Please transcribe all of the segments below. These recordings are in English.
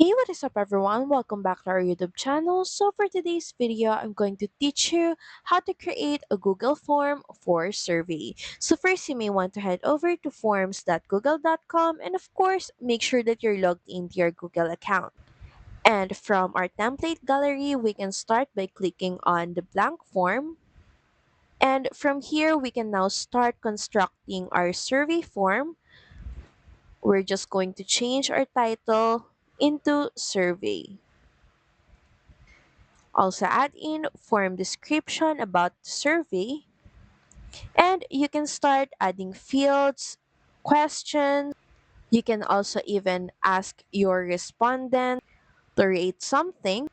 Hey, what is up everyone? Welcome back to our YouTube channel. So for today's video, I'm going to teach you how to create a Google form for survey. So first, you may want to head over to forms.google.com and of course, make sure that you're logged into your Google account. And from our template gallery, we can start by clicking on the blank form. And from here, we can now start constructing our survey form. We're just going to change our title into survey. Also add in form description about the survey, and you can start adding fields, questions. You can also even ask your respondent to rate something.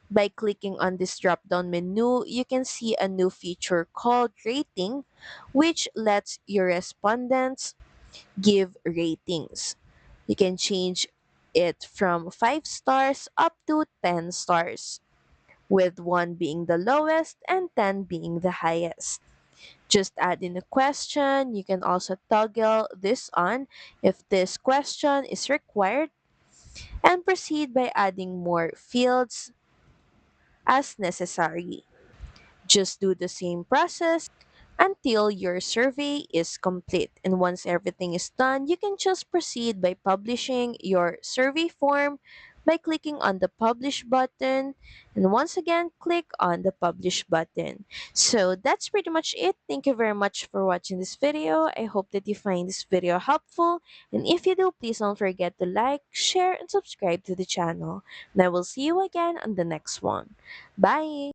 By clicking on this drop down menu, you can see a new feature called rating, which lets your respondents give ratings. You can change it from 5 stars up to 10 stars, with 1 being the lowest and 10 being the highest. Just add in a question. You can also toggle this on if this question is required, and proceed by adding more fields as necessary. Just do the same process until your survey is complete. And once everything is done, you can just proceed by publishing your survey form by clicking on the publish button, and once again click on the publish button. So that's pretty much it. Thank you very much for watching this video. I hope that you find this video helpful, and if you do, please don't forget to like, share, and subscribe to the channel. And I will see you again on the next one. Bye.